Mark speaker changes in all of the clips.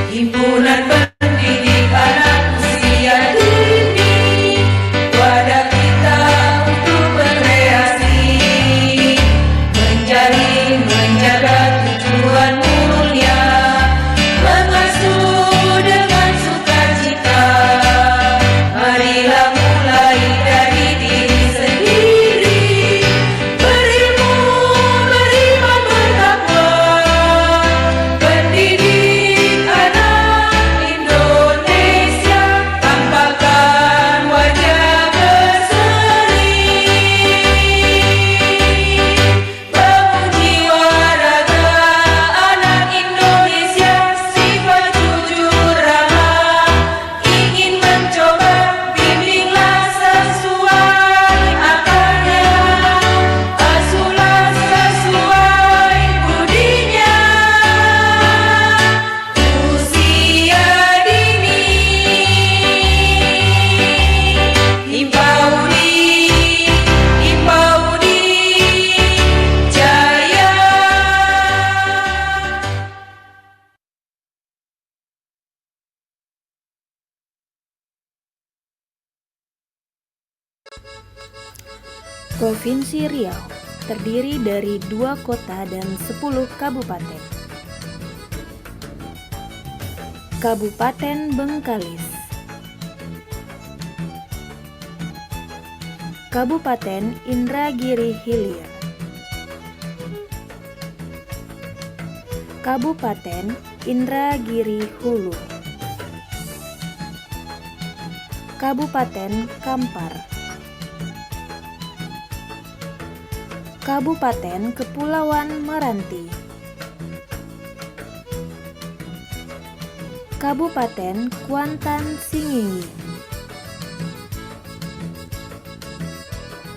Speaker 1: Himpunan pendidik anak usia dini, wadah kita untuk berkreasi, menjaga tujuan mulia, mengasuh dengan sukacita. Marilah mulai dari diri sendiri, berilmu, beriman, bertakwa, pendidik anak Indonesia, tampakkan wajah berseri, bangun jiwa raga anak Indonesia, sifat jujur ramah, ingin mencoba, bimbinglah sesuai akalnya, asuhlah sesuai budinya. Usia dini, Himpaudi Jaya.
Speaker 2: Provinsi Riau terdiri dari 2 kota dan 10 kabupaten. Kabupaten Bengkalis, Kabupaten Indragiri Hilir, Kabupaten Indragiri Hulu, Kabupaten Kampar, Kabupaten Kepulauan Meranti, Kabupaten Kuantan Singingi,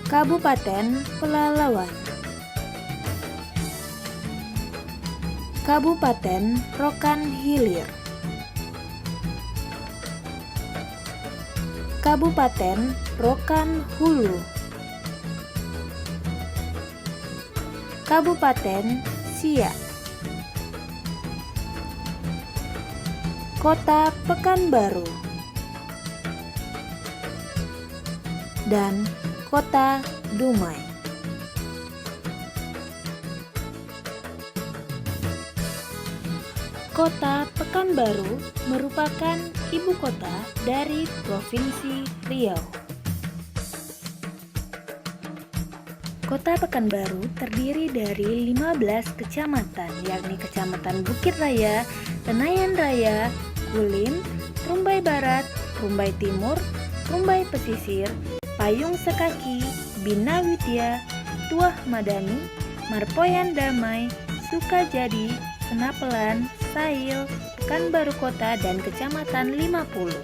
Speaker 2: Kabupaten Pelalawan, Kabupaten Rokan Hilir, Kabupaten Rokan Hulu, Kabupaten Siak, Kota Pekanbaru, dan Kota Dumai. Kota Pekanbaru merupakan ibu kota dari Provinsi Riau. Kota Pekanbaru terdiri dari 15 kecamatan, yakni Kecamatan Bukit Raya, Tenayan Raya, Kulim, Rumbai Barat, Rumbai Timur, Rumbai Pesisir, Payung Sekaki, Bina Widya, Tuah Madani, Marpoyan Damai, Sukajadi, Senapelan, Sail, Pekanbaru Kota, dan Kecamatan 50.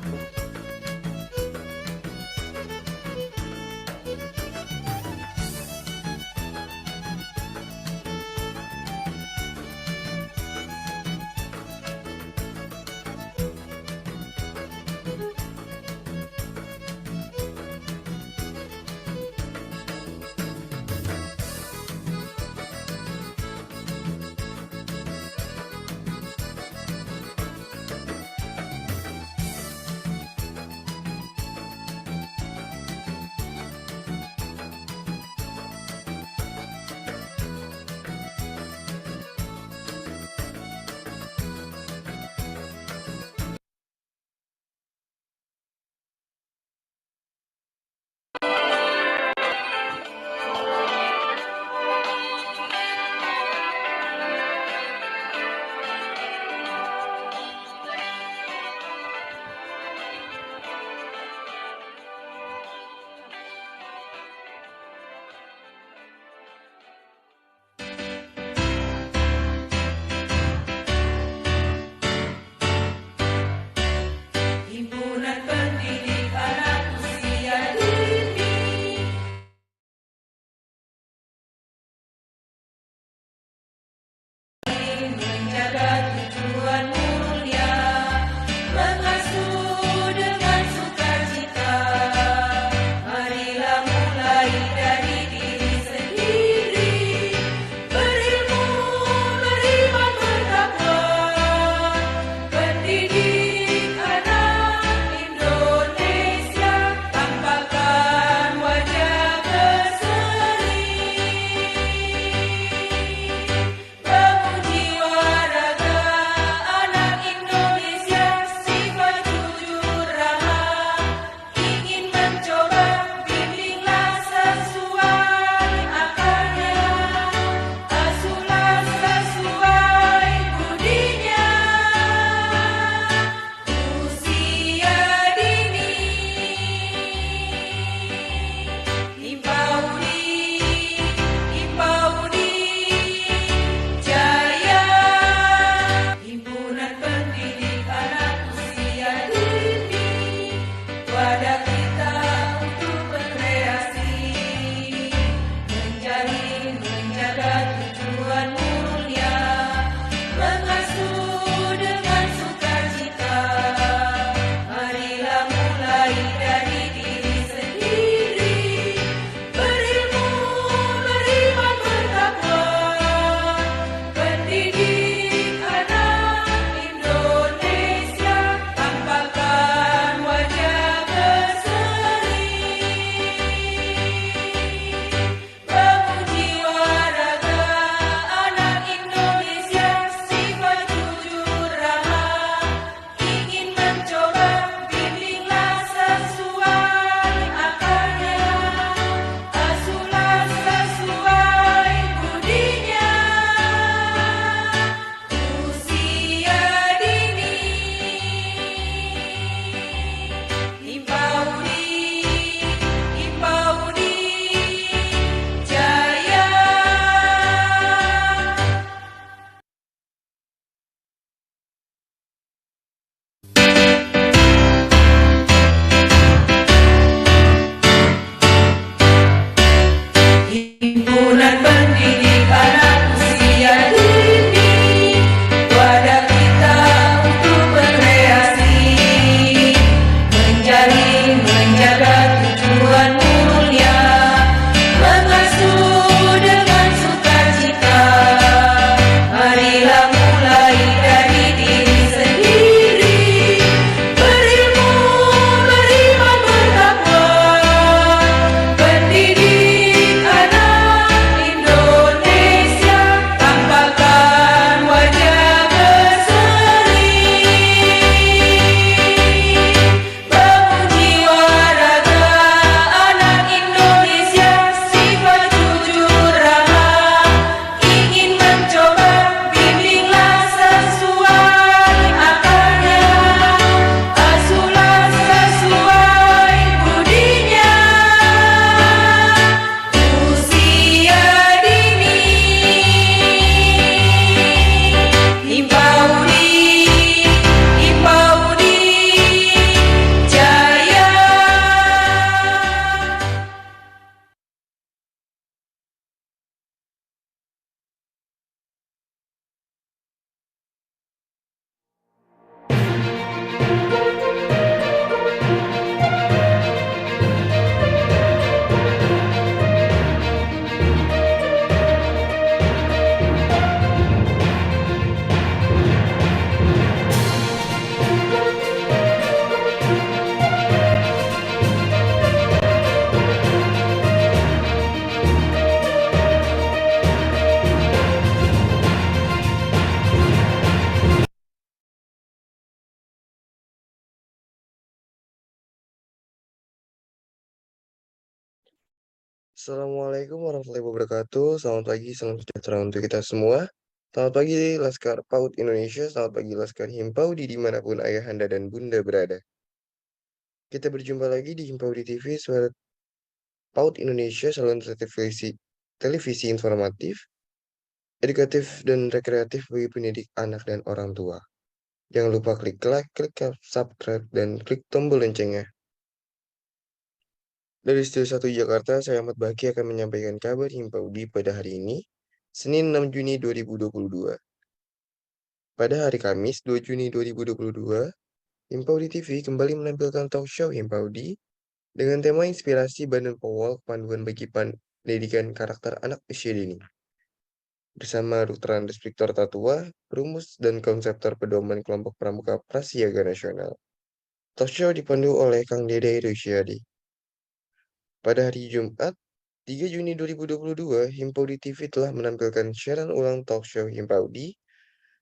Speaker 3: Assalamualaikum warahmatullahi wabarakatuh. Selamat pagi, salam sejahtera untuk kita semua. Selamat pagi Laskar PAUD Indonesia, selamat pagi Laskar Himpaudi dimanapun ayahanda dan bunda berada. Kita berjumpa lagi di Himpaudi TV, suara PAUD Indonesia, saluran televisi informatif, edukatif, dan rekreatif bagi pendidik anak dan orang tua. Jangan lupa klik like, klik subscribe, dan klik tombol loncengnya. Dari Studio 1 Jakarta, saya Ahmad Baki akan menyampaikan kabar Himpaudi pada hari ini, Senin 6 Juni 2022. Pada hari Kamis 2 Juni 2022, Himpaudi TV kembali menampilkan talk show Himpaudi dengan tema inspirasi Badan Powol Panduan bagi Pendidikan Karakter Anak Usia Dini. Bersama Dr. Andes Victor Tatua, perumus dan konseptor pedoman kelompok pramuka Prasiaga Nasional. Talk show dipandu oleh Kang Dede Rusyadi. Pada hari Jumat, 3 Juni 2022, Himpaudi TV telah menampilkan siaran ulang talk show Himpaudi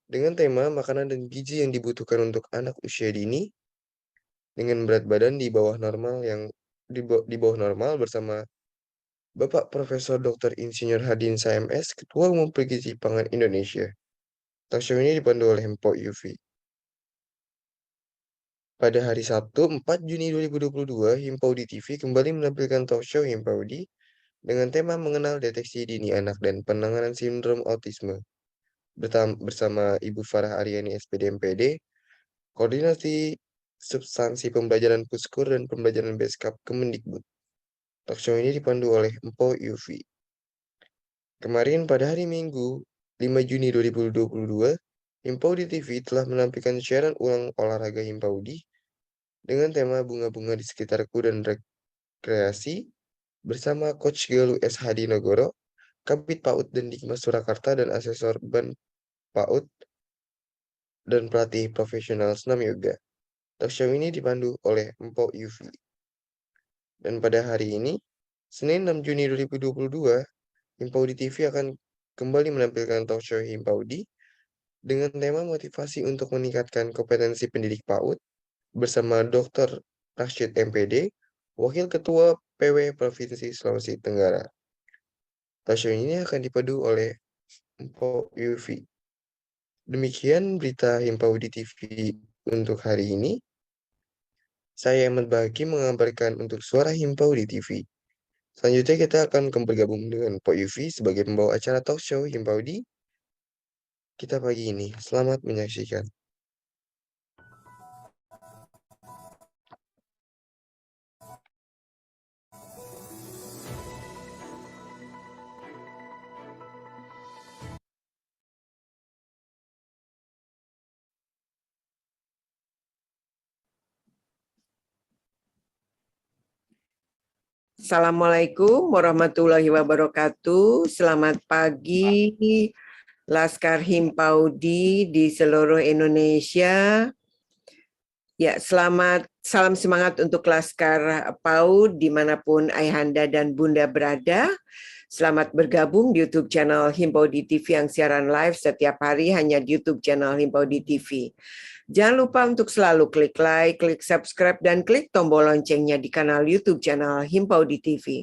Speaker 3: dengan tema makanan dan gizi yang dibutuhkan untuk anak usia dini dengan berat badan di bawah normal bersama Bapak Profesor Dr. Insinyur Hadin SMS, Ketua Umum Pergizi Pangan Indonesia. Talk show ini dipandu oleh Mpok Yufi. Pada hari Sabtu 4 Juni 2022, Himpaudi TV kembali menampilkan talk show Himpaudi dengan tema mengenal deteksi dini anak dan penanganan sindrom autisme. Bersama Ibu Farah Aryani SPD MPD, Koordinasi Substansi Pembelajaran Puskur dan Pembelajaran Beskap Kemendikbud. Talk show ini dipandu oleh Mpok Yufi. Kemarin pada hari Minggu 5 Juni 2022, Himpaudi TV telah menampilkan siaran ulang olahraga Himpaudi dengan tema bunga-bunga di sekitarku dan rekreasi bersama Coach Galuh S. Hadi Nogoro, Kabid PAUD dan Dikmas Surakarta dan asesor Ban PAUD dan pelatih profesional senam yoga. Talk show ini dipandu oleh Mpok Yufi. Dan pada hari ini, Senin 6 Juni 2022, Himpaudi TV akan kembali menampilkan talk show Himpaudi dengan tema motivasi untuk meningkatkan kompetensi pendidik PAUD bersama Dr. Rashid MPD, Wakil Ketua PW Provinsi Sulawesi Tenggara. Talk show ini akan dipandu oleh Mpok Yufi. Demikian berita Himpaudi TV untuk hari ini. Saya Ahmad Baki mengabarkan untuk suara Himpaudi TV. Selanjutnya kita akan bergabung dengan Mpok Yufi sebagai pembawa acara talk show Himpaudi kita pagi ini. Selamat menyaksikan.
Speaker 4: Assalamualaikum warahmatullahi wabarakatuh. Selamat pagi Laskar Himpaudi di seluruh Indonesia. Ya, salam semangat untuk Laskar PAUD dimanapun ayahanda dan bunda berada. Selamat bergabung di YouTube channel Himpaudi TV yang siaran live setiap hari hanya di YouTube channel Himpaudi TV. Jangan lupa untuk selalu klik like, klik subscribe, dan klik tombol loncengnya di kanal YouTube channel Himpaudi TV.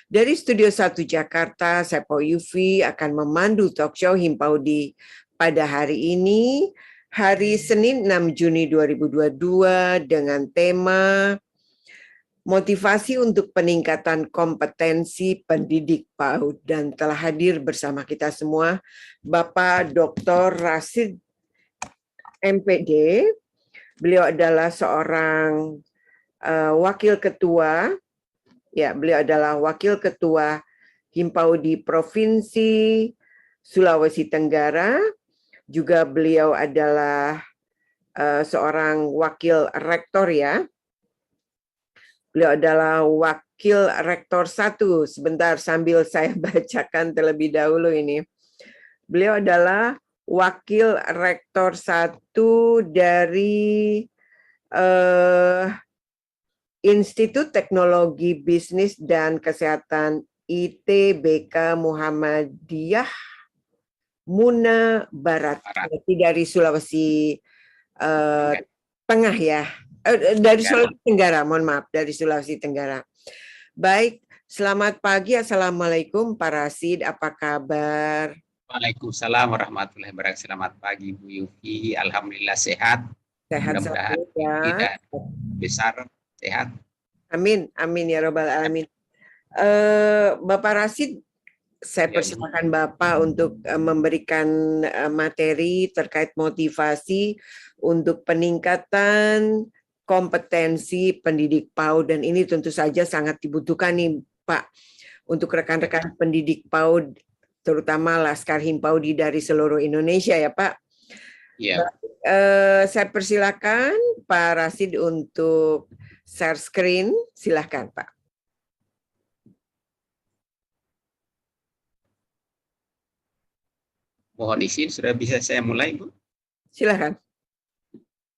Speaker 4: Dari Studio 1 Jakarta, saya Po Yufi akan memandu talk show Himpaudi pada hari ini, hari Senin 6 Juni 2022 dengan tema motivasi untuk peningkatan kompetensi pendidik PAUD, dan telah hadir bersama kita semua Bapak Dr. Rashid MPD. Beliau adalah seorang wakil ketua, beliau adalah wakil ketua Himpaudi Provinsi Sulawesi Tenggara. Juga beliau adalah seorang wakil rektor Beliau adalah wakil rektor 1. Sebentar sambil saya bacakan terlebih dahulu ini. Beliau adalah wakil rektor 1 dari Institut Teknologi Bisnis dan Kesehatan ITBK Muhammadiyah Muna Barat. Berarti dari Sulawesi Tengah dari Sulawesi Tenggara, mohon maaf, dari Sulawesi Tenggara. Baik, Selamat pagi, Assalamualaikum Pak Rasid, apa kabar?
Speaker 5: Waalaikumsalam warahmatullahi wabarakatuh. Selamat pagi Bu Yuki. Alhamdulillah sehat.
Speaker 4: Sehat
Speaker 5: Mudah-mudahan
Speaker 4: selalu
Speaker 5: Bu Yuki
Speaker 4: ya.
Speaker 5: dan besar sehat.
Speaker 4: Amin, amin ya robbal alamin. Bapak Rasid, saya
Speaker 5: Ya,
Speaker 4: persilakan Bapak untuk memberikan materi terkait motivasi untuk peningkatan kompetensi pendidik PAUD, dan ini tentu saja sangat dibutuhkan nih Pak untuk rekan-rekan pendidik PAUD, terutama Laskar Himpaudi dari seluruh Indonesia ya Pak.
Speaker 5: Ya.
Speaker 4: Saya persilakan Pak Rasid untuk share screen, silahkan Pak.
Speaker 5: Mohon izin, sudah bisa saya mulai Bu?
Speaker 4: Silahkan.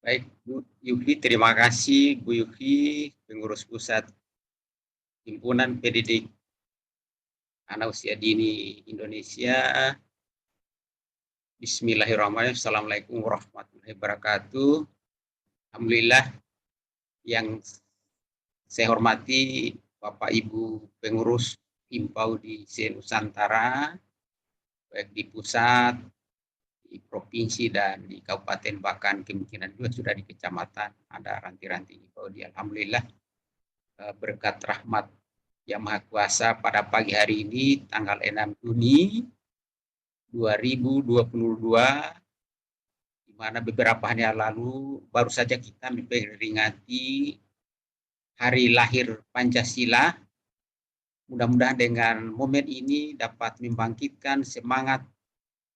Speaker 5: Baik Bu Yuki, terima kasih Bu Yuki, pengurus pusat Himpunan Pendidik Anak Usia Dini Indonesia. Bismillahirrahmanirrahim. Assalamualaikum warahmatullahi wabarakatuh. Alhamdulillah, yang saya hormati Bapak Ibu pengurus Himpaudi se-Nusantara, baik di pusat, di provinsi, dan di kabupaten, bahkan kemungkinan juga sudah di kecamatan ada ranting-ranting Himpaudi. Alhamdulillah, berkat rahmat Yang Maha Kuasa, pada pagi hari ini tanggal 6 Juni 2022, di mana beberapa hari lalu baru saja kita memperingati hari lahir Pancasila. Mudah-mudahan dengan momen ini dapat membangkitkan semangat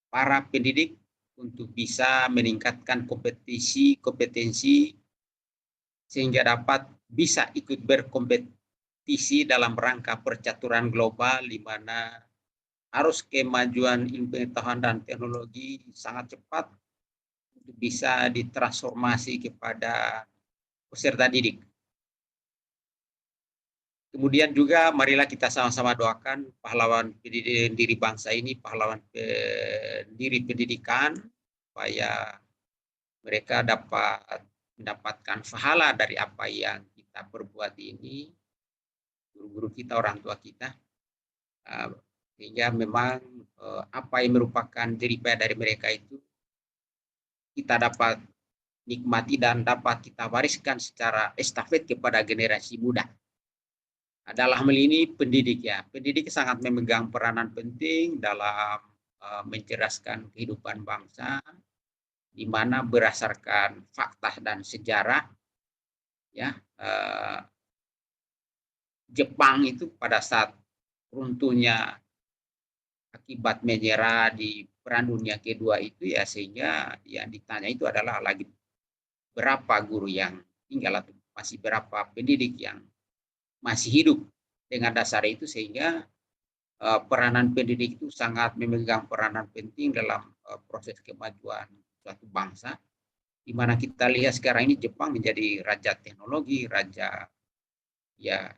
Speaker 5: para pendidik untuk bisa meningkatkan kompetensi sehingga dapat bisa ikut berkompetisi dalam rangka percaturan global, di mana arus kemajuan ilmu pengetahuan dan teknologi sangat cepat untuk bisa ditransformasi kepada peserta didik. Kemudian juga marilah kita sama-sama doakan pahlawan pendiri bangsa ini, pahlawan pendiri pendidikan, supaya mereka dapat mendapatkan pahala dari apa yang kita perbuat ini, guru-guru kita, orang tua kita, sehingga memang apa yang merupakan jeripaya dari mereka itu kita dapat nikmati dan dapat kita wariskan secara estafet kepada generasi muda. Dalam hal ini pendidik ya, pendidik sangat memegang peranan penting dalam mencerdaskan kehidupan bangsa, di mana berdasarkan fakta dan sejarah ya, Jepang itu pada saat runtuhnya akibat menyerah di Perang Dunia Kedua itu ya, sehingga yang ditanya itu adalah lagi berapa guru yang tinggal atau masih berapa pendidik yang masih hidup. Dengan dasar itu sehingga peranan pendidik itu sangat memegang peranan penting dalam proses kemajuan suatu bangsa, di mana kita lihat sekarang ini Jepang menjadi raja teknologi, raja ya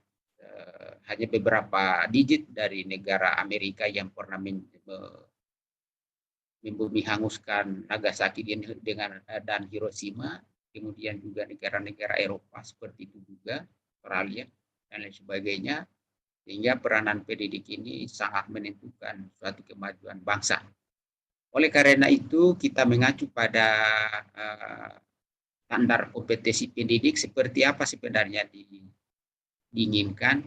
Speaker 5: hanya beberapa digit dari negara Amerika yang pernah membumi hanguskan Nagasaki dan Hiroshima, kemudian juga negara-negara Eropa seperti itu juga, Australia dan lain sebagainya, sehingga peranan pendidik ini sangat menentukan suatu kemajuan bangsa. Oleh karena itu kita mengacu pada standar kompetensi pendidik seperti apa sebenarnya diinginkan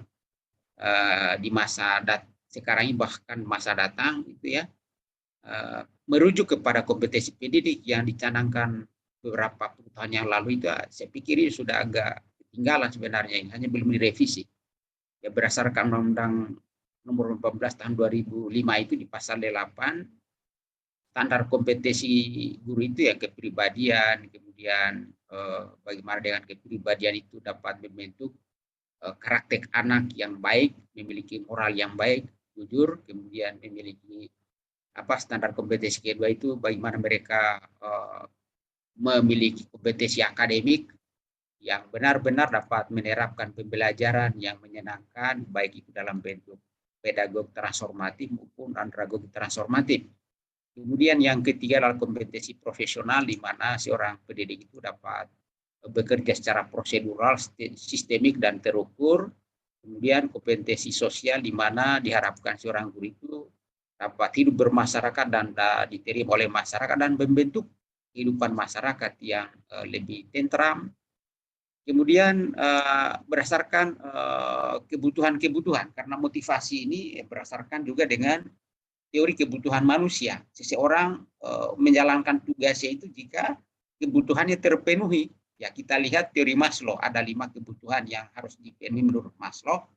Speaker 5: di masa sekarang ini, bahkan masa datang itu ya, merujuk kepada kompetensi pendidik yang dicanangkan beberapa tahun yang lalu itu, saya pikir ini sudah agak ketinggalan sebenarnya, ini hanya belum direvisi. Ya, berdasarkan Undang-Undang Nomor 14 Tahun 2005 itu di pasal 8, standar kompetensi guru itu ya kepribadian, kemudian bagaimana dengan kepribadian itu dapat membentuk karakter anak yang baik, memiliki moral yang baik, jujur, kemudian memiliki standar kompetensi kedua itu bagaimana mereka memiliki kompetensi akademik yang benar-benar dapat menerapkan pembelajaran yang menyenangkan, baik itu dalam bentuk pedagog transformatif maupun andragogi transformatif. Kemudian yang ketiga adalah kompetensi profesional, di mana seorang pendidik itu dapat bekerja secara prosedural, sistemik, dan terukur, Kemudian kompetensi sosial di mana diharapkan seorang guru itu dapat hidup bermasyarakat dan diterima oleh masyarakat dan membentuk kehidupan masyarakat yang lebih tentram. Kemudian berdasarkan kebutuhan-kebutuhan, karena motivasi ini berdasarkan juga dengan teori kebutuhan manusia. Seseorang menjalankan tugasnya itu jika kebutuhannya terpenuhi. Ya, kita lihat teori Maslow, ada 5 kebutuhan yang harus dipenuhi menurut Maslow.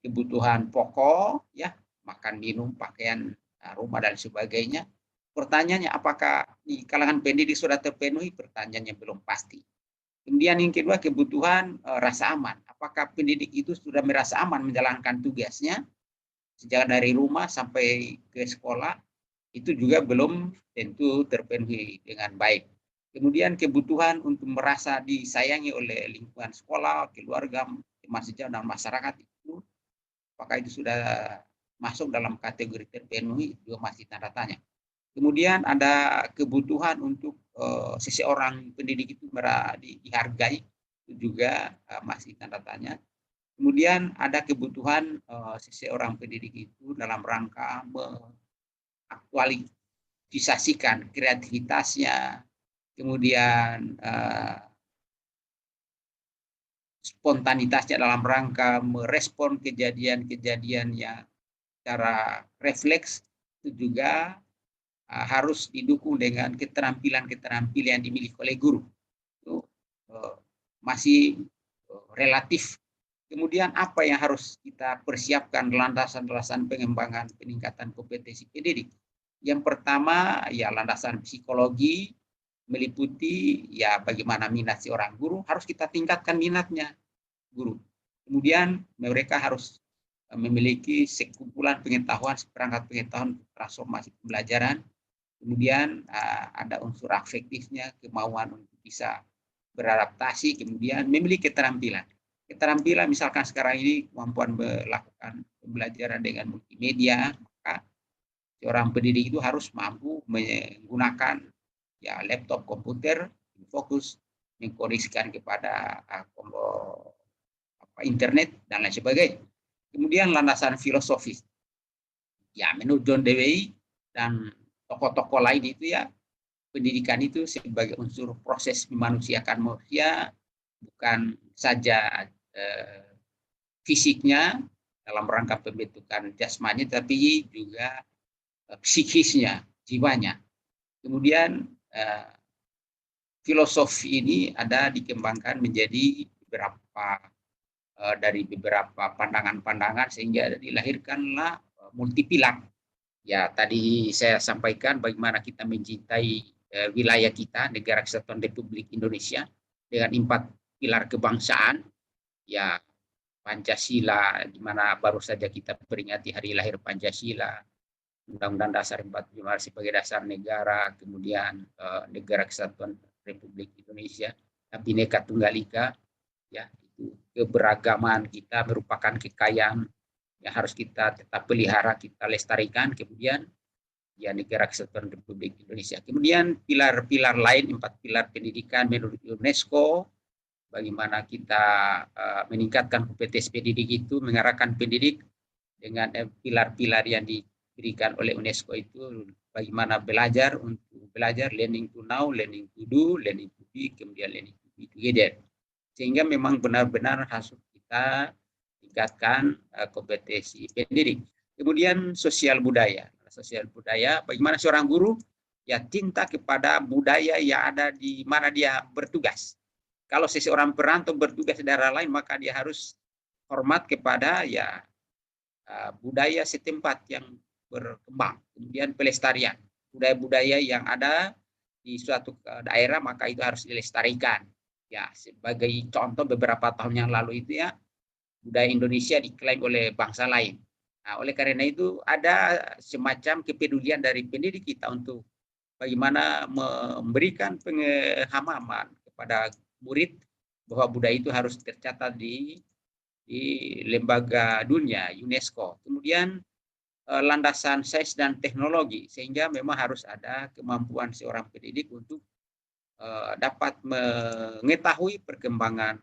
Speaker 5: Kebutuhan pokok, ya, makan, minum, pakaian, rumah dan sebagainya. Pertanyaannya, apakah di kalangan pendidik sudah terpenuhi? Pertanyaannya belum pasti. Kemudian yang kedua, kebutuhan rasa aman. Apakah pendidik itu sudah merasa aman menjalankan tugasnya sejak dari rumah sampai ke sekolah? Itu juga belum tentu terpenuhi dengan baik. Kemudian kebutuhan untuk merasa disayangi oleh lingkungan sekolah, keluarga, teman sejawat dan masyarakat itu, apakah itu sudah masuk dalam kategori terpenuhi, juga masih tanda tanya. Kemudian ada kebutuhan untuk seseorang pendidik itu dihargai, itu juga masih tanda tanya. Kemudian ada kebutuhan seseorang pendidik itu dalam rangka mengaktualisasikan kreativitasnya, kemudian spontanitasnya dalam rangka merespon kejadian-kejadian yang secara refleks, itu juga harus didukung dengan keterampilan-keterampilan yang dimiliki oleh guru. Itu masih relatif. Kemudian apa yang harus kita persiapkan landasan-landasan pengembangan peningkatan kompetensi pendidik? Yang pertama, ya landasan psikologi, meliputi ya bagaimana minat seorang guru, harus kita tingkatkan minatnya guru. Kemudian mereka harus memiliki sekumpulan pengetahuan, seperangkat pengetahuan transformasi pembelajaran. Kemudian ada unsur afektifnya, kemauan untuk bisa beradaptasi, kemudian memiliki keterampilan. Keterampilan misalkan sekarang ini kemampuan melakukan pembelajaran dengan multimedia, maka seorang pendidik itu harus mampu menggunakan ya laptop, komputer, fokus mengkoneksikan kepada internet dan lain sebagainya. Kemudian landasan filosofis. Ya, menurut John Dewey dan tokoh-tokoh lain itu ya, pendidikan itu sebagai unsur proses memanusiakan manusia, bukan saja fisiknya dalam rangka pembentukan jasmani, tapi juga psikisnya, jiwanya. Kemudian filosofi ini ada dikembangkan menjadi dari beberapa pandangan-pandangan sehingga dilahirkanlah multipilar. Ya, tadi saya sampaikan bagaimana kita mencintai wilayah kita, Negara Kesatuan Republik Indonesia, dengan 4 pilar kebangsaan. Ya, Pancasila, di mana baru saja kita peringati hari lahir Pancasila, Undang-Undang Dasar 45 sebagai dasar negara, kemudian Negara Kesatuan Republik Indonesia, Bhinneka Tunggal Ika, ya, itu keberagaman kita merupakan kekayaan yang harus kita tetap pelihara, kita lestarikan. Kemudian ya Negara Kesatuan Republik Indonesia. Kemudian pilar-pilar lain, 4 pilar pendidikan menurut UNESCO, bagaimana kita meningkatkan kompetensi pendidik itu, mengarahkan pendidik dengan pilar-pilar yang diberikan oleh UNESCO itu, bagaimana belajar untuk belajar, learning to know, learning to do, learning to be, kemudian learning to be together. Sehingga memang benar-benar harus kita tingkatkan kompetensi pendidik. Kemudian sosial budaya. Sosial budaya, bagaimana seorang guru ya cinta kepada budaya yang ada di mana dia bertugas. Kalau seseorang perantau bertugas di daerah lain, maka dia harus hormat kepada ya budaya setempat yang berkembang. Kemudian pelestarian. Budaya-budaya yang ada di suatu daerah, maka itu harus dilestarikan. Ya, sebagai contoh beberapa tahun yang lalu itu ya, budaya Indonesia diklaim oleh bangsa lain. Nah, oleh karena itu ada semacam kepedulian dari pendidik kita untuk bagaimana memberikan pemahaman kepada murid bahwa budaya itu harus tercatat di lembaga dunia UNESCO. Kemudian landasan sains dan teknologi, sehingga memang harus ada kemampuan seorang pendidik untuk dapat mengetahui perkembangan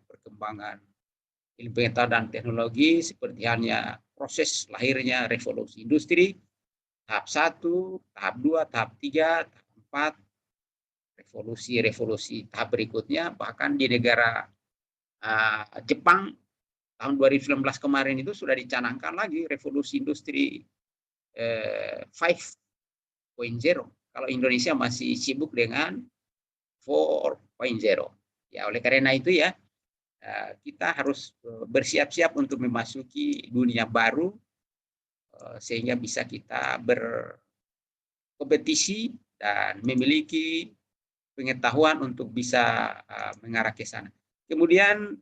Speaker 5: ilmu pengetahuan dan teknologi, seperti halnya proses lahirnya revolusi industri, tahap 1, tahap 2, tahap 3, tahap 4, revolusi tahap berikutnya, bahkan di negara Jepang tahun 2019 kemarin itu sudah dicanangkan lagi revolusi industri 5.0. Kalau Indonesia masih sibuk dengan 4.0. Ya, oleh karena itu ya, kita harus bersiap-siap untuk memasuki dunia baru, sehingga bisa kita berkompetisi dan memiliki pengetahuan untuk bisa mengarah ke sana. Kemudian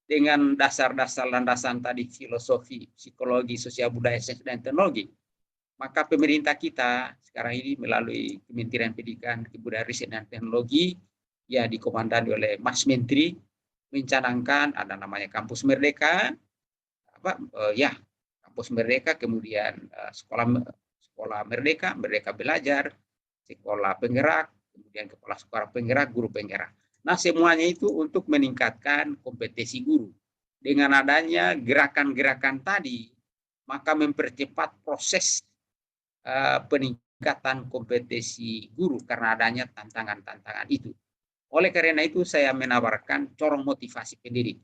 Speaker 5: dengan dasar-dasar landasan tadi filosofi, psikologi, sosial budaya, sains dan teknologi, maka pemerintah kita sekarang ini melalui Kementerian Pendidikan, Kebudayaan, Riset dan Teknologi, ya dikomandani oleh Mas Menteri, mencanangkan ada namanya Kampus Merdeka, Kampus Merdeka, kemudian sekolah Merdeka, Merdeka Belajar, sekolah penggerak, kemudian kepala sekolah penggerak, guru penggerak. Nah, semuanya itu untuk meningkatkan kompetensi guru. Dengan adanya gerakan-gerakan tadi, maka mempercepat proses peningkatan kompetensi guru karena adanya tantangan-tantangan itu. Oleh karena itu, saya menawarkan corong motivasi pendidik.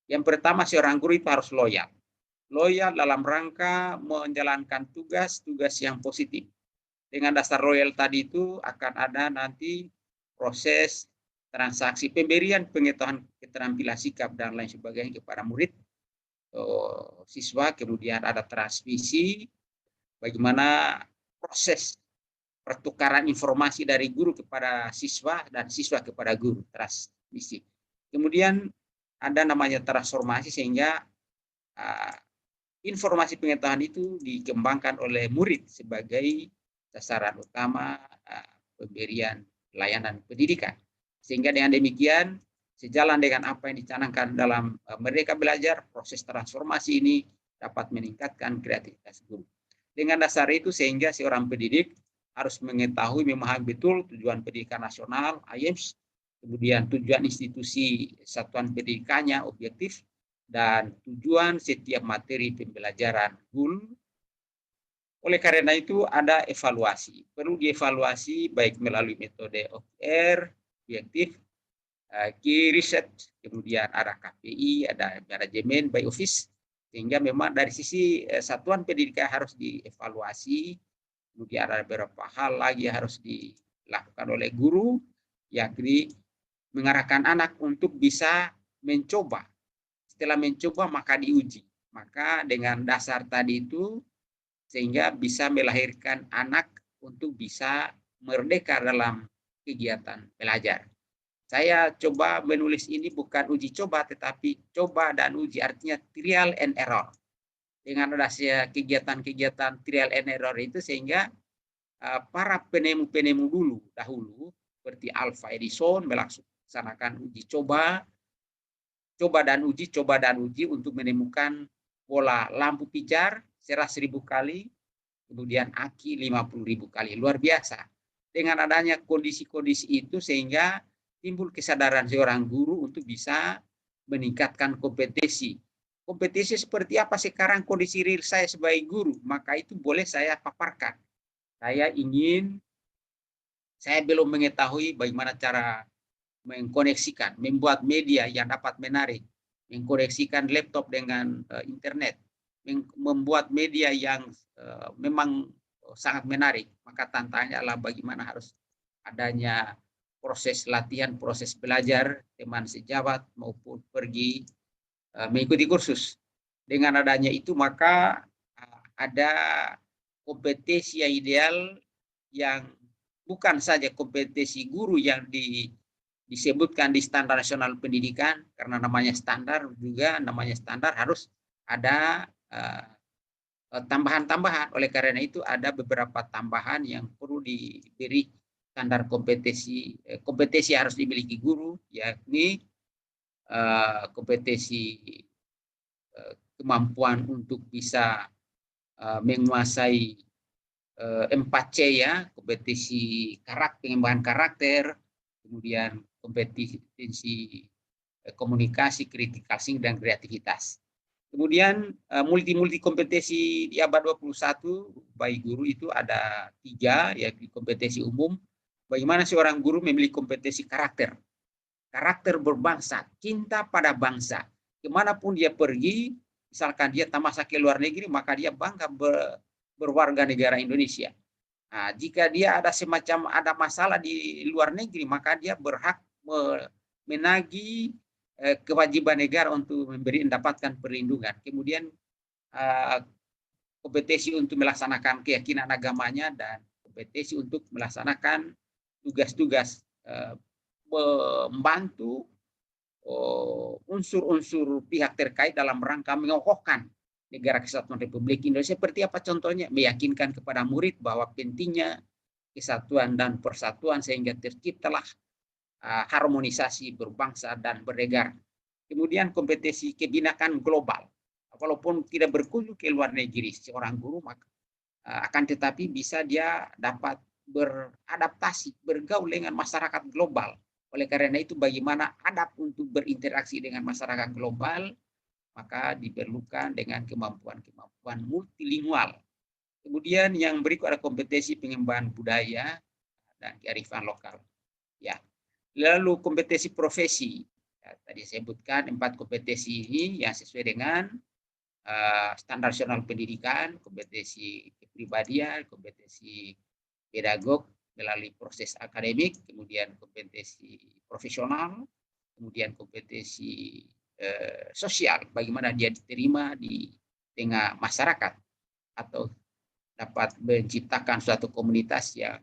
Speaker 5: Yang pertama, seorang guru itu harus loyal. Loyal dalam rangka menjalankan tugas-tugas yang positif. Dengan dasar loyal tadi itu akan ada nanti proses transaksi pemberian pengetahuan, keterampilan sikap dan lain sebagainya kepada murid, siswa, kemudian ada transmisi, bagaimana proses pertukaran informasi dari guru kepada siswa dan siswa kepada guru, transmisi. Kemudian ada namanya transformasi, sehingga informasi pengetahuan itu dikembangkan oleh murid sebagai sasaran utama pemberian layanan pendidikan. Sehingga dengan demikian, sejalan dengan apa yang dicanangkan dalam Merdeka Belajar, proses transformasi ini dapat meningkatkan kreativitas guru. Dengan dasar itu, sehingga seorang pendidik harus mengetahui, memahami betul tujuan pendidikan nasional, IEMS, kemudian tujuan institusi satuan pendidikannya, objektif, dan tujuan setiap materi pembelajaran, goal. Oleh karena itu ada evaluasi, perlu dievaluasi baik melalui metode OKR, objektif, key research, kemudian ada KPI, ada manajemen by office, sehingga memang dari sisi satuan pendidikan harus dievaluasi. Kemudian ada beberapa hal lagi yang harus dilakukan oleh guru, yakni mengarahkan anak untuk bisa mencoba. Setelah mencoba maka diuji. Maka dengan dasar tadi itu, sehingga bisa melahirkan anak untuk bisa merdeka dalam kegiatan belajar. Saya coba menulis ini bukan uji coba, tetapi coba dan uji, artinya trial and error. Dengan adanya kegiatan-kegiatan trial and error itu, sehingga para penemu-penemu dahulu, seperti Alva Edison melaksanakan uji coba dan uji untuk menemukan pola lampu pijar 100.000 kali, kemudian aki 50.000 kali. Luar biasa. Dengan adanya kondisi-kondisi itu, sehingga timbul kesadaran seorang guru untuk bisa meningkatkan kompetensi. Kompetensi seperti apa sekarang kondisi real saya sebagai guru, maka itu boleh saya paparkan. Saya belum mengetahui bagaimana cara mengkoneksikan, membuat media yang dapat menarik, mengkoneksikan laptop dengan internet, membuat media yang memang sangat menarik. Maka tantangannya adalah bagaimana harus adanya proses latihan, proses belajar, teman sejawat maupun pergi mengikuti kursus. Dengan adanya itu, maka ada kompetensi yang ideal, yang bukan saja kompetensi guru yang disebutkan di standar nasional pendidikan, karena namanya standar, juga namanya standar harus ada tambahan-tambahan. Oleh karena itu ada beberapa tambahan yang perlu diberi standar kompetensi harus dimiliki guru, yakni kompetensi kemampuan untuk bisa menguasai 4C, ya, kompetensi pengembangan karakter, kemudian kompetensi komunikasi, critical thinking, dan kreativitas. Kemudian multi kompetensi di abad 21 bagi guru itu ada 3, yaitu kompetensi umum. Bagaimana seorang guru memiliki kompetensi karakter berbangsa, cinta pada bangsa. Kemanapun dia pergi, misalkan dia tamasya ke luar negeri, maka dia bangga berwarga negara Indonesia. Nah, jika dia ada masalah di luar negeri, maka dia berhak menagih kewajiban negara untuk mendapatkan perlindungan. Kemudian kompetensi untuk melaksanakan keyakinan agamanya dan kompetensi untuk melaksanakan tugas-tugas membantu unsur-unsur pihak terkait dalam rangka mengokohkan negara kesatuan Republik Indonesia. Seperti apa contohnya? Meyakinkan kepada murid bahwa pentingnya kesatuan dan persatuan sehingga terciptalah harmonisasi berbangsa dan bernegara. Kemudian kompetensi kebinakan global. Walaupun tidak berkunjung ke luar negeri seorang guru, maka akan tetapi bisa dia dapat beradaptasi, bergaul dengan masyarakat global. Oleh karena itu, bagaimana adab untuk berinteraksi dengan masyarakat global, maka diperlukan dengan kemampuan multilingual. Kemudian yang berikut ada kompetensi pengembangan budaya dan kearifan lokal. Ya. Lalu kompetensi profesi. Ya, tadi saya sebutkan 4 kompetensi ini yang sesuai dengan standar nasional pendidikan, kompetensi kepribadian, kompetensi pedagog melalui proses akademik, kemudian kompetensi profesional, kemudian kompetensi sosial, bagaimana dia diterima di tengah masyarakat atau dapat menciptakan suatu komunitas yang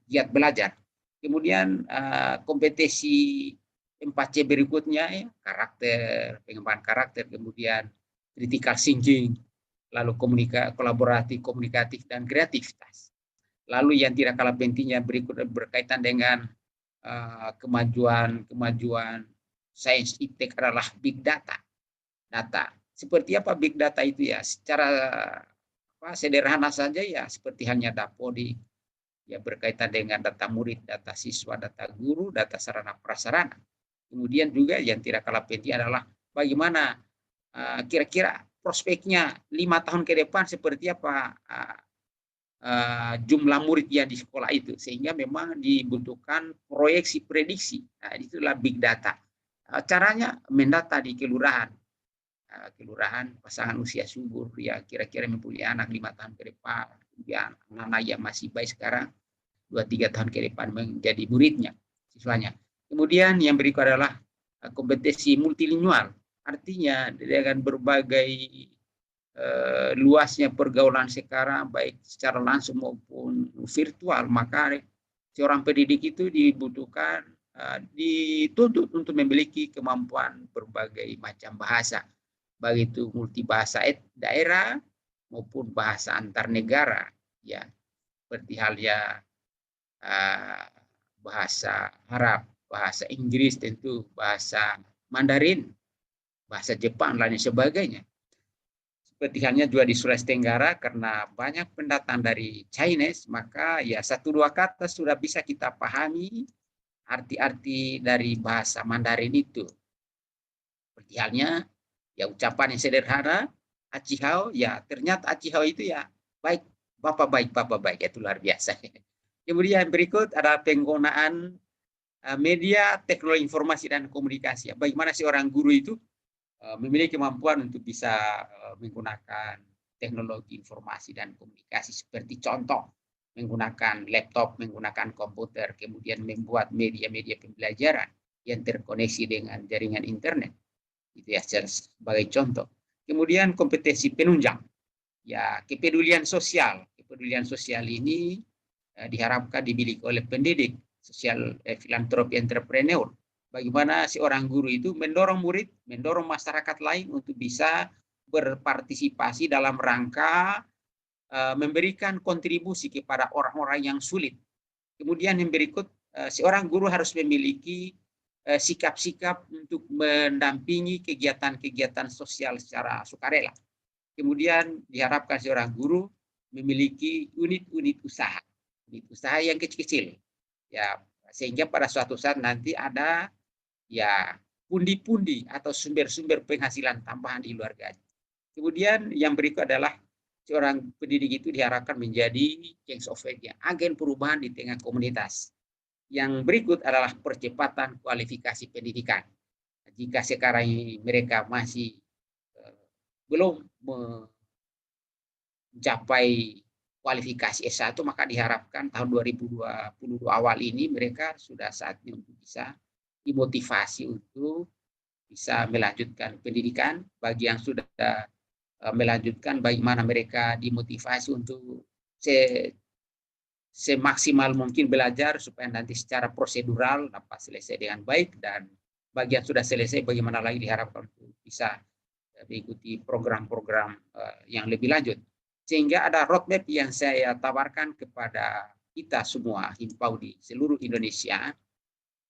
Speaker 5: giat belajar. Kemudian kompetensi 4C berikutnya, ya, karakter, pengembangan karakter, kemudian critical thinking, lalu kolaboratif, komunikatif, dan kreativitas. Lalu yang tidak kalah pentingnya berikut berkaitan dengan kemajuan sains iptek adalah big data. Seperti apa big data itu ya? Secara sederhana saja ya, seperti halnya Dapodik, ya berkaitan dengan data murid, data siswa, data guru, data sarana prasarana. Kemudian juga yang tidak kalah penting adalah bagaimana kira-kira prospeknya 5 tahun ke depan seperti apa jumlah murid yang di sekolah itu, sehingga memang dibutuhkan proyeksi prediksi. Nah, itulah big data. Caranya mendata di kelurahan pasangan usia subur ya kira-kira mempunyai anak 5 tahun ke depan, kemudian anak yang masih bayi sekarang 2-3 tahun ke depan menjadi muridnya, siswanya. Kemudian yang berikut adalah kompetensi multilingual, artinya dengan berbagai luasnya pergaulan sekarang baik secara langsung maupun virtual, maka seorang pendidik itu dibutuhkan dituntut untuk memiliki kemampuan berbagai macam bahasa, baik itu multibahasa daerah maupun bahasa antar negara, ya seperti halnya bahasa Arab, bahasa Inggris, tentu bahasa Mandarin, bahasa Jepang, dan sebagainya. Seperti halnya juga di Sulawesi Tenggara, karena banyak pendatang dari Chinese, maka ya 1-2 kata sudah bisa kita pahami arti-arti dari bahasa Mandarin itu. Seperti halnya ya ucapan yang sederhana, acihau, ya ternyata acihau itu ya baik, bapak baik, itu luar biasa. Kemudian berikut ada penggunaan media, teknologi informasi dan komunikasi. Bagaimana seorang guru itu memiliki kemampuan untuk bisa menggunakan teknologi informasi dan komunikasi, seperti contoh menggunakan laptop, menggunakan komputer, kemudian membuat media-media pembelajaran yang terkoneksi dengan jaringan internet. Itu ya sebagai contoh. Kemudian kompetensi penunjang, ya kepedulian sosial. Kepedulian sosial ini diharapkan dimiliki oleh pendidik, sosial filantropi entrepreneur. Bagaimana seorang guru itu mendorong murid, mendorong masyarakat lain untuk bisa berpartisipasi dalam rangka memberikan kontribusi kepada orang-orang yang sulit. Kemudian yang berikut, seorang guru harus memiliki sikap-sikap untuk mendampingi kegiatan-kegiatan sosial secara sukarela. Kemudian diharapkan seorang guru memiliki unit-unit usaha yang kecil-kecil, ya sehingga pada suatu saat nanti ada ya pundi-pundi atau sumber-sumber penghasilan tambahan di luar gaji. Kemudian yang berikut adalah seorang pendidik itu diharapkan menjadi change of agent, agen perubahan di tengah komunitas. Yang berikut adalah percepatan kualifikasi pendidikan. Jika sekarang ini mereka masih belum mencapai kualifikasi S1, maka diharapkan tahun 2022 awal ini mereka sudah saatnya untuk bisa dimotivasi untuk bisa melanjutkan pendidikan. Bagi yang sudah melanjutkan, bagaimana mereka dimotivasi untuk semaksimal mungkin belajar supaya nanti secara prosedural dapat selesai dengan baik, dan bagi yang sudah selesai bagaimana lagi diharapkan untuk bisa mengikuti program-program yang lebih lanjut. Sehingga ada roadmap yang saya tawarkan kepada kita semua himpau di seluruh Indonesia.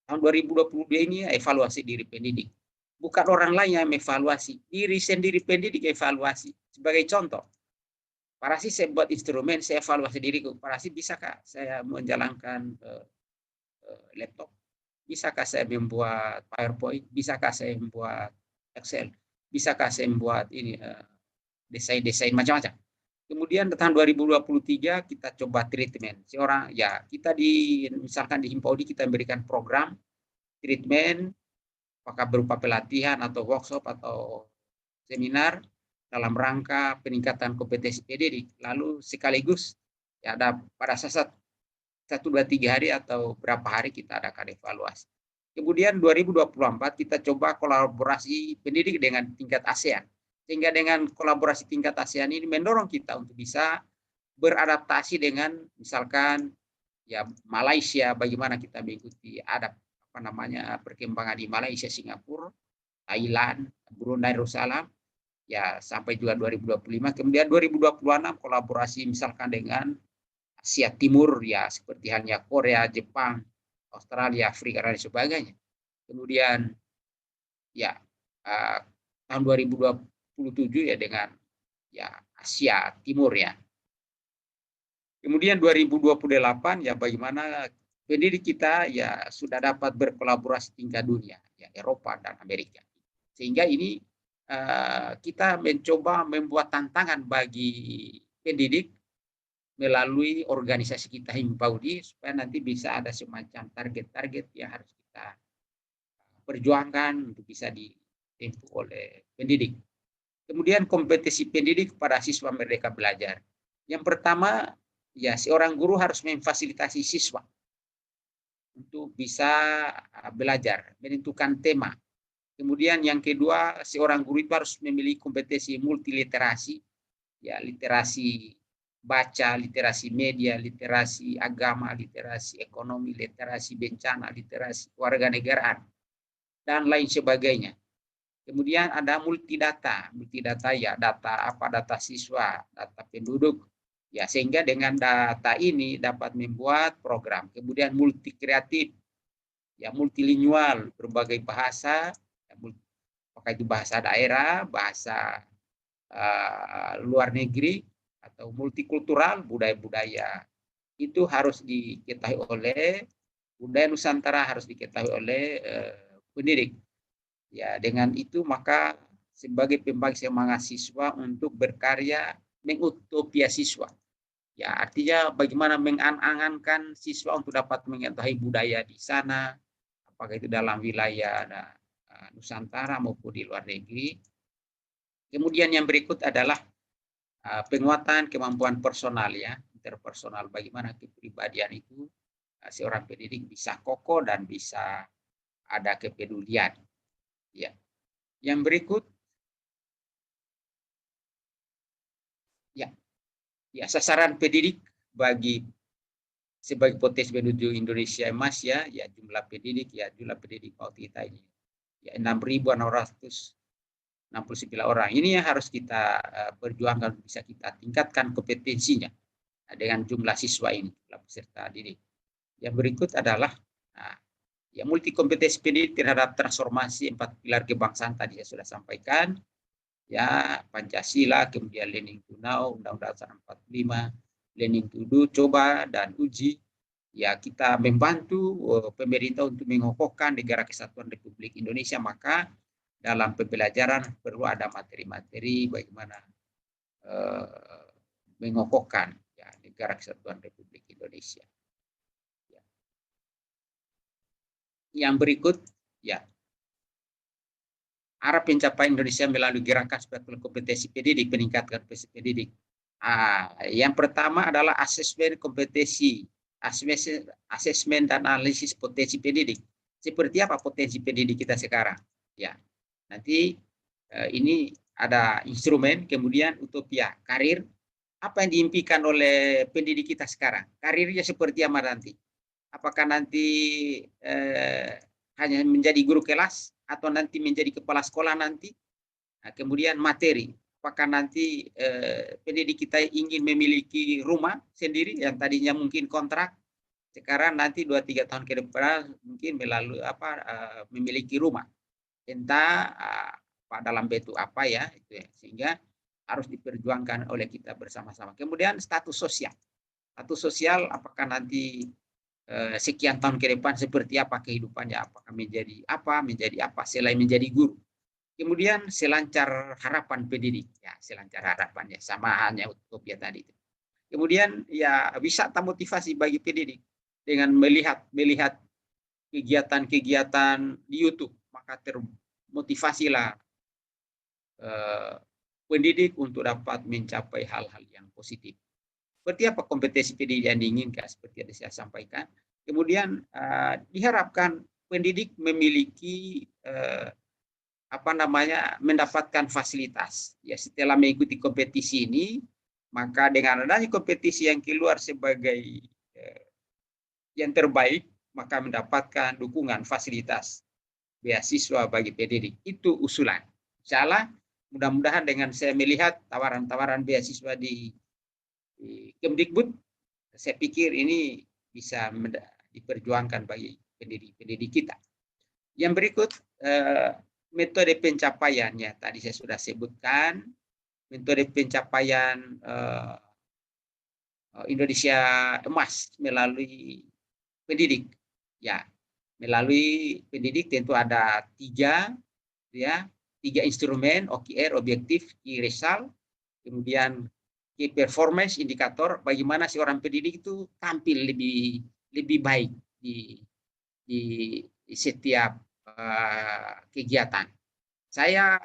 Speaker 5: Tahun 2022 ini evaluasi diri pendidik. Bukan orang lain yang evaluasi, diri sendiri pendidik evaluasi. Sebagai contoh, Parasi saya buat instrumen, saya evaluasi diriku. Parasi, bisakah saya menjalankan laptop? Bisakah saya membuat PowerPoint? Bisakah saya membuat Excel? Bisakah saya membuat ini desain-desain macam-macam? Kemudian tahun 2023 kita coba treatment. Seorang ya kita misalkan di Himpaudi kita memberikan program treatment, apakah berupa pelatihan atau workshop atau seminar dalam rangka peningkatan kompetensi pendidik. Lalu sekaligus ya ada pada saat 1, 2, 3 hari atau berapa hari kita adakan evaluasi. Kemudian 2024 kita coba kolaborasi pendidik dengan tingkat ASEAN. Sehingga dengan kolaborasi tingkat ASEAN ini mendorong kita untuk bisa beradaptasi dengan misalkan ya Malaysia, bagaimana kita mengikuti perkembangan di Malaysia, Singapura, Thailand, Brunei Darussalam, ya sampai juga 2025. Kemudian 2026 kolaborasi misalkan dengan Asia Timur, ya seperti halnya Korea, Jepang, Australia, Afrika dan sebagainya. Kemudian ya tahun 2027 ya dengan ya Asia Timur ya. Kemudian 2028 ya bagaimana pendidik kita ya sudah dapat berkolaborasi tingkat dunia ya Eropa dan Amerika. Sehingga ini kita mencoba membuat tantangan bagi pendidik melalui organisasi kita Himpaudi supaya nanti bisa ada semacam target-target yang harus kita perjuangkan untuk bisa ditempuh oleh pendidik. Kemudian kompetensi pendidik pada siswa merdeka belajar. Yang pertama, ya seorang guru harus memfasilitasi siswa untuk bisa belajar, menentukan tema. Kemudian yang kedua, seorang guru itu harus memiliki kompetensi multiliterasi, ya literasi baca, literasi media, literasi agama, literasi ekonomi, literasi bencana, literasi kewarganegaraan, dan lain sebagainya. Kemudian ada multidata ya data siswa, data penduduk, ya sehingga dengan data ini dapat membuat program. Kemudian multi kreatif, ya multilingual, berbagai bahasa, apakah itu bahasa daerah, bahasa luar negeri, atau multikultural, budaya-budaya itu harus diketahui oleh budaya Nusantara, harus diketahui oleh pendidik. Ya, dengan itu maka sebagai pembangkit semangat siswa untuk berkarya mengutopia siswa. Ya, artinya bagaimana mengangan-angankan siswa untuk dapat mengetahui budaya di sana, apakah itu dalam wilayah Nusantara maupun di luar negeri. Kemudian yang berikut adalah penguatan kemampuan personal ya, interpersonal, bagaimana kepribadian itu seorang pendidik bisa kokoh dan bisa ada kepedulian. Ya. Yang berikut ya sasaran pendidik sebagai potensi menuju Indonesia emas ya jumlah pendidik Himpaudi kita ini ya 6.669 orang. Ini yang harus kita perjuangkan, bisa kita tingkatkan kompetensinya dengan jumlah siswa ini, jumlah peserta didik. Yang berikut adalah ya multi kompetensi pendidik terhadap transformasi 4 pilar kebangsaan tadi saya sudah sampaikan. Ya, Pancasila, kemudian learning to know, Undang-Undang Dasar 45, learning to do, coba dan uji. Ya, kita membantu pemerintah untuk mengokohkan negara kesatuan Republik Republik Indonesia, maka dalam pembelajaran perlu ada materi-materi bagaimana mengokohkan ya Negara Kesatuan Republik Indonesia. Ya. Yang berikut ya, arah pencapaian Indonesia melalui gerakan spektakuler kompetensi pendidik, peningkatkan kompetensi pendidik. Yang pertama adalah asesmen kompetensi, asesmen dan analisis potensi pendidik. Seperti apa potensi pendidik kita sekarang? Ya, nanti ini ada instrumen, kemudian utopia, karir. Apa yang diimpikan oleh pendidik kita sekarang? Karirnya seperti apa nanti? Apakah nanti hanya menjadi guru kelas atau nanti menjadi kepala sekolah nanti? Nah, kemudian materi, apakah nanti pendidik kita ingin memiliki rumah sendiri yang tadinya mungkin kontrak, sekarang nanti 2-3 tahun ke depan mungkin melalui memiliki rumah, entah dalam bentuk apa ya, itu ya, sehingga harus diperjuangkan oleh kita bersama-sama. Kemudian status sosial, apakah nanti sekian tahun ke depan seperti apa kehidupannya, apakah menjadi apa selain menjadi guru. Kemudian selancar harapan pendidik, ya selancar harapannya sama halnya utopia tadi. Kemudian ya wisata motivasi bagi pendidik dengan melihat kegiatan-kegiatan di YouTube, maka termotivasilah pendidik untuk dapat mencapai hal-hal yang positif. Seperti apa kompetensi pendidik yang diinginkan, seperti yang saya sampaikan. Kemudian diharapkan pendidik memiliki mendapatkan fasilitas. Ya, setelah mengikuti kompetisi ini, maka dengan adanya kompetisi yang keluar sebagai yang terbaik, maka mendapatkan dukungan fasilitas beasiswa bagi pendidik. Itu usulan. Insyaallah, mudah-mudahan dengan saya melihat tawaran-tawaran beasiswa di Kemdikbud, saya pikir ini bisa diperjuangkan bagi pendidik kita. Yang berikut, metode pencapaiannya tadi saya sudah sebutkan, metode pencapaian Indonesia Emas melalui pendidik. Ya, melalui pendidik tentu ada tiga instrumen: OKR, objektif, key result, kemudian key performance indikator, bagaimana si orang pendidik itu tampil lebih baik di setiap kegiatan. Saya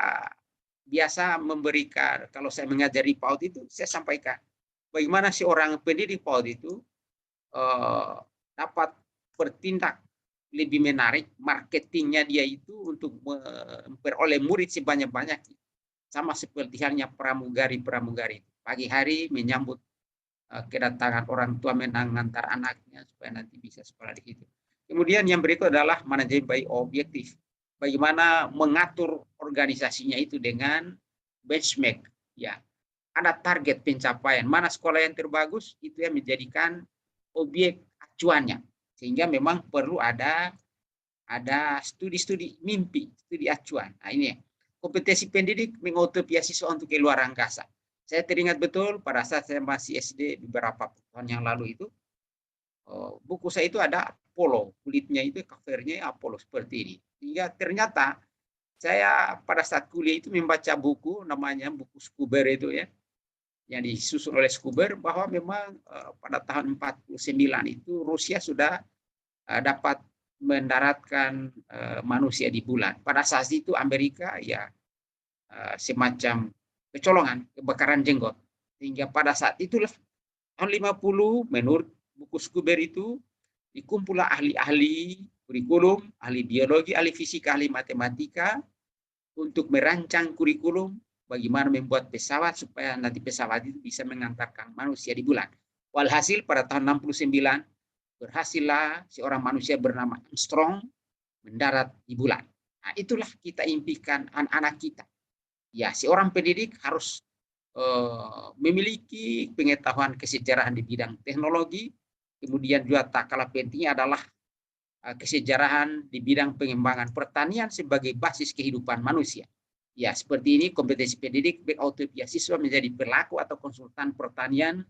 Speaker 5: biasa memberikan, kalau saya mengajari PAUD itu, saya sampaikan bagaimana si orang pendidik PAUD itu dapat bertindak lebih menarik, marketingnya dia itu untuk memperoleh murid sebanyak-banyaknya. Sama seperti halnya pramugari. Pagi hari menyambut kedatangan orang tua, mengantar anaknya supaya nanti bisa sekolah di situ. Kemudian yang berikut adalah manajemen baik objektif. Bagaimana mengatur organisasinya itu dengan benchmark. Ya, ada target pencapaian. Mana sekolah yang terbagus, itu yang menjadikan objek acuannya. Sehingga memang perlu ada studi-studi mimpi, studi acuan. Nah, ini kompetensi pendidik mengutupi beasiswa untuk ke luar angkasa. Saya teringat betul pada saat saya masih SD beberapa tahun yang lalu itu, buku saya itu ada Apollo, kulitnya itu covernya Apollo seperti ini. Hingga ternyata saya pada saat kuliah itu membaca buku, namanya buku Skuber itu ya, yang disusun oleh Skuber, bahwa memang pada tahun 49 itu Rusia sudah dapat mendaratkan manusia di bulan. Pada saat itu Amerika ya semacam kecolongan, kebakaran jenggot. Sehingga pada saat itulah tahun 50 menurut buku Skuber itu dikumpullah ahli-ahli kurikulum, ahli biologi, ahli fisika, ahli matematika untuk merancang kurikulum bagaimana membuat pesawat supaya nanti pesawat itu bisa mengantarkan manusia di bulan. Walhasil pada tahun 69 berhasillah seorang manusia bernama Armstrong mendarat di bulan. Nah, itulah kita impikan anak-anak kita. Ya, seorang pendidik harus memiliki pengetahuan kesejarahan di bidang teknologi, kemudian juga tak kalah pentingnya adalah kesejarahan di bidang pengembangan pertanian sebagai basis kehidupan manusia. Ya, seperti ini kompetensi pendidik baik beasiswa menjadi pelaku atau konsultan pertanian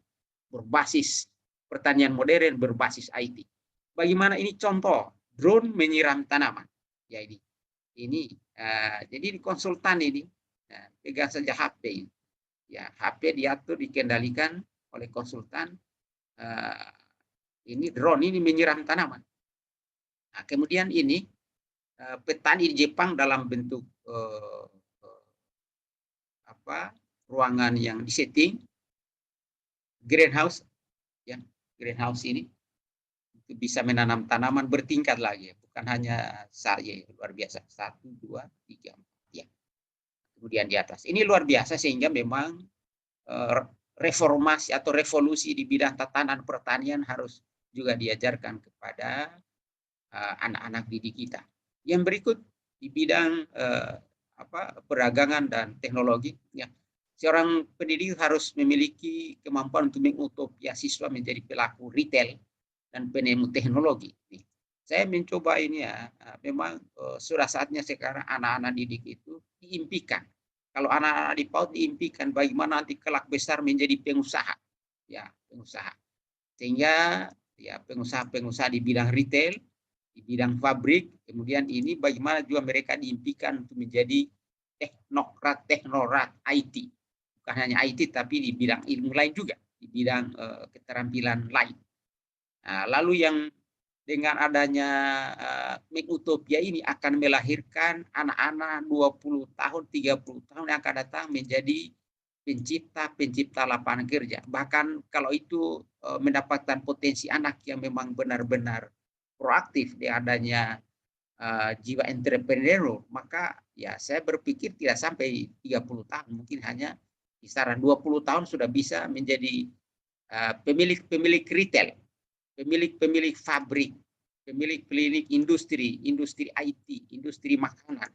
Speaker 5: berbasis pertanian modern berbasis IT. Bagaimana ini contoh drone menyiram tanaman. Ya, ini Ini jadi di konsultan ini pegang saja HP. Ya, HP diatur, dikendalikan oleh konsultan. Ini drone ini menyiram tanaman. Nah, kemudian ini petani di Jepang dalam bentuk ruangan yang disetting greenhouse, ya, greenhouse ini itu bisa menanam tanaman bertingkat lagi, bukan hanya saya, luar biasa, 1, 2, 3, 4, ya. Kemudian di atas ini luar biasa, sehingga memang reformasi atau revolusi di bidang tatanan pertanian harus juga diajarkan kepada anak-anak didik kita. Yang berikut di bidang perdagangan dan teknologi, ya, seorang pendidik harus memiliki kemampuan untuk mengutopia siswa menjadi pelaku retail dan penemu teknologi. Saya mencoba ini ya, memang sudah saatnya sekarang anak-anak didik itu diimpikan. Kalau anak-anak di PAUD diimpikan bagaimana nanti kelak besar menjadi pengusaha, ya, pengusaha. Sehingga ya pengusaha-pengusaha di bidang retail, di bidang pabrik, kemudian ini bagaimana juga mereka diimpikan untuk menjadi teknokrat IT. Bukan hanya IT, tapi di bidang ilmu lain juga, di bidang keterampilan lain. Nah, lalu yang dengan adanya mengutopia ini akan melahirkan anak-anak 20 tahun, 30 tahun yang akan datang menjadi pencipta lapangan kerja. Bahkan kalau itu mendapatkan potensi anak yang memang benar-benar proaktif di adanya jiwa entrepreneur, maka ya saya berpikir tidak sampai 30 tahun, mungkin hanya kisaran 20 tahun sudah bisa menjadi pemilik retail, pemilik pabrik, pemilik klinik industri IT, industri makanan.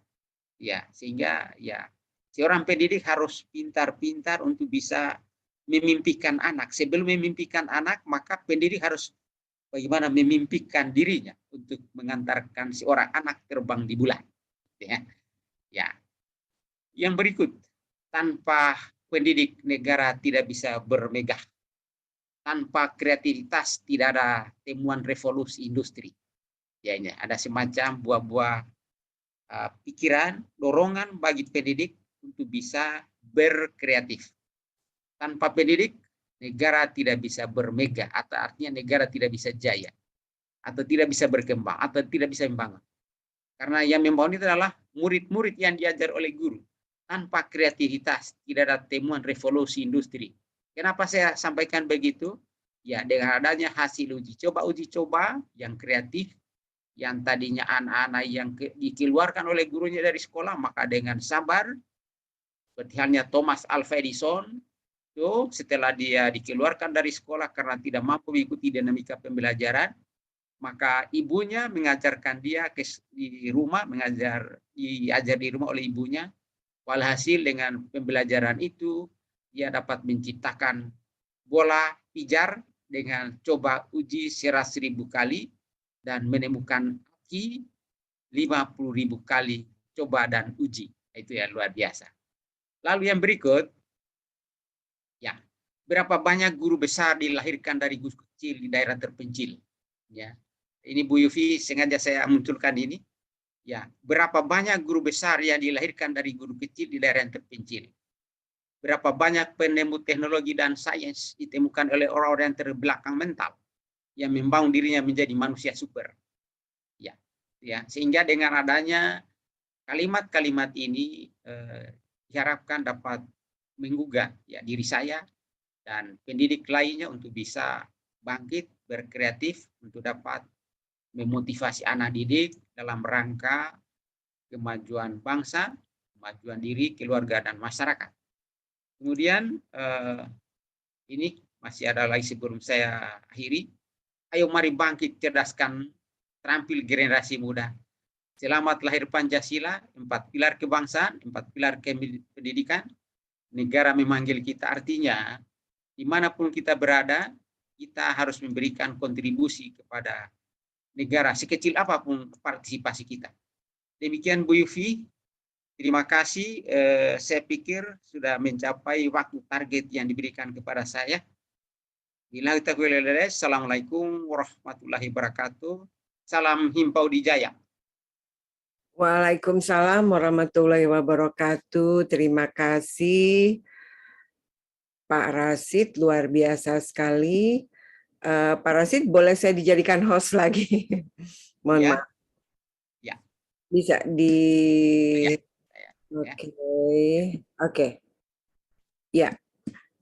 Speaker 5: Ya, sehingga ya seorang pendidik harus pintar-pintar untuk bisa memimpikan anak. Sebelum memimpikan anak, maka pendidik harus bagaimana memimpikan dirinya untuk mengantarkan seorang anak terbang di bulan. Ya. Ya. Yang berikut, tanpa pendidik negara tidak bisa bermegah. Tanpa kreativitas tidak ada temuan revolusi industri. Ya, ini ada semacam buah-buah pikiran, dorongan bagi pendidik untuk bisa berkreatif. Tanpa pendidik, negara tidak bisa bermegah, atau artinya negara tidak bisa jaya, atau tidak bisa berkembang, atau tidak bisa membangun. Karena yang membangun itu adalah murid-murid yang diajar oleh guru. Tanpa kreativitas, tidak ada temuan revolusi industri. Kenapa saya sampaikan begitu? Ya, dengan adanya hasil uji coba yang kreatif, yang tadinya anak-anak yang dikeluarkan oleh gurunya dari sekolah, maka dengan sabar, seperti halnya Thomas Alva Edison, itu setelah dia dikeluarkan dari sekolah karena tidak mampu mengikuti dinamika pembelajaran, maka ibunya mengajarkan dia di rumah, diajar di rumah oleh ibunya. Walhasil dengan pembelajaran itu, dia dapat menciptakan bola pijar dengan coba uji 100.000 kali dan menemukan aki 50.000 kali coba dan uji. Itu ya luar biasa. Lalu yang berikut, ya, berapa banyak guru besar dilahirkan dari guru kecil di daerah terpencil. Ya, ini Bu Yufi sengaja saya munculkan ini. Ya, berapa banyak guru besar yang dilahirkan dari guru kecil di daerah yang terpencil. Berapa banyak penemu teknologi dan sains ditemukan oleh orang-orang yang terbelakang mental, yang membangun dirinya menjadi manusia super. Ya, ya, sehingga dengan adanya kalimat-kalimat ini diharapkan dapat menggugah ya diri saya dan pendidik lainnya untuk bisa bangkit, berkreatif untuk dapat memotivasi anak didik dalam rangka kemajuan bangsa, kemajuan diri, keluarga, dan masyarakat. Kemudian ini masih ada lagi sebelum saya akhiri. Ayo mari bangkit, cerdaskan, terampil generasi muda. Selamat lahir Pancasila, 4 pilar kebangsaan, 4 pilar pendidikan. Negara memanggil kita, artinya dimanapun kita berada, kita harus memberikan kontribusi kepada negara, sekecil apapun partisipasi kita. Demikian Bu Yufi, terima kasih. Saya pikir sudah mencapai waktu target yang diberikan kepada saya. Assalamualaikum warahmatullahi wabarakatuh. Salam Himpau di Jaya.
Speaker 4: Waalaikumsalam warahmatullahi wabarakatuh. Terima kasih Pak Rasid, luar biasa sekali. Pak Rasid, boleh saya dijadikan host lagi? Mohon
Speaker 5: Ya.
Speaker 4: maaf.
Speaker 5: Ya.
Speaker 4: Bisa di...
Speaker 5: Ya.
Speaker 4: Oke. Ya.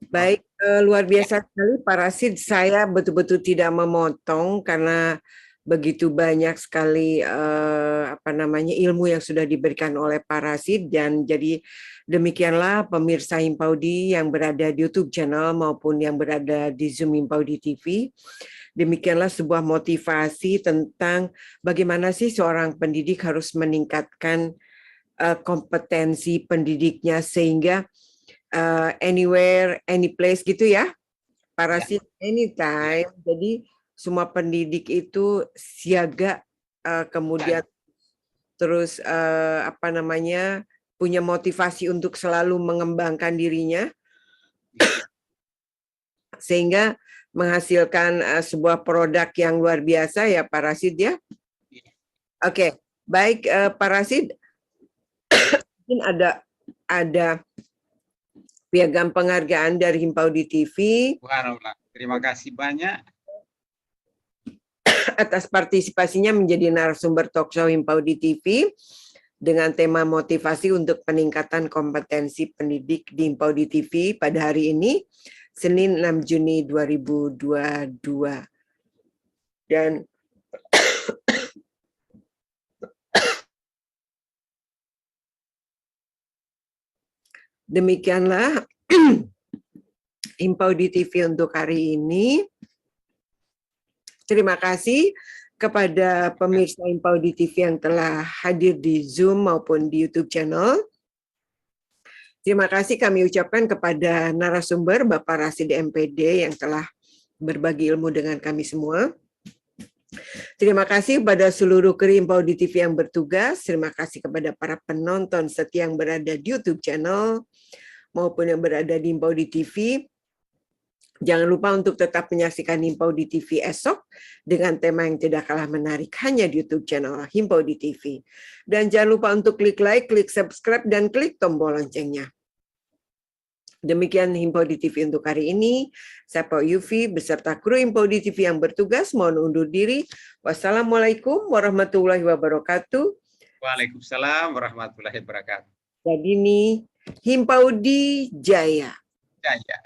Speaker 4: Baik, luar biasa sekali Pak Rasid. Saya betul-betul tidak memotong karena begitu banyak sekali ilmu yang sudah diberikan oleh Pak Rasid, dan jadi demikianlah pemirsa Himpaudi yang berada di YouTube channel maupun yang berada di Zoom Himpaudi TV. Demikianlah sebuah motivasi tentang bagaimana sih seorang pendidik harus meningkatkan kompetensi pendidiknya sehingga anywhere, any place gitu ya, Pak Rasid, anytime. Jadi semua pendidik itu siaga, kemudian terus punya motivasi untuk selalu mengembangkan dirinya sehingga menghasilkan sebuah produk yang luar biasa ya Pak Rasid ya. Oke, baik Pak Rasid, mungkin ada piagam penghargaan dari Himpaudi TV.
Speaker 5: Terima kasih banyak
Speaker 4: atas partisipasinya menjadi narasumber talkshow Himpaudi TV dengan tema motivasi untuk peningkatan kompetensi pendidik di Himpaudi TV pada hari ini, Senin 6 Juni 2022. Dan demikianlah Himpaudi TV untuk hari ini. Terima kasih kepada pemirsa Himpaudi TV yang telah hadir di Zoom maupun di YouTube channel. Terima kasih kami ucapkan kepada narasumber Bapak Rasid MPD yang telah berbagi ilmu dengan kami semua. Terima kasih kepada seluruh kru Himpaudi TV yang bertugas. Terima kasih kepada para penonton setia yang berada di YouTube channel maupun yang berada di Himpaudi TV. Jangan lupa untuk tetap menyaksikan Himpaudi TV esok dengan tema yang tidak kalah menarik hanya di YouTube channel Himpaudi TV. Dan jangan lupa untuk klik like, klik subscribe, dan klik tombol loncengnya. Demikian Himpaudi TV untuk hari ini. Saya Pak Yufi beserta kru Himpaudi TV yang bertugas mohon undur diri. Wassalamualaikum warahmatullahi wabarakatuh.
Speaker 5: Waalaikumsalam warahmatullahi wabarakatuh.
Speaker 4: Jadi ini Himpaudi Jaya.
Speaker 5: Ya.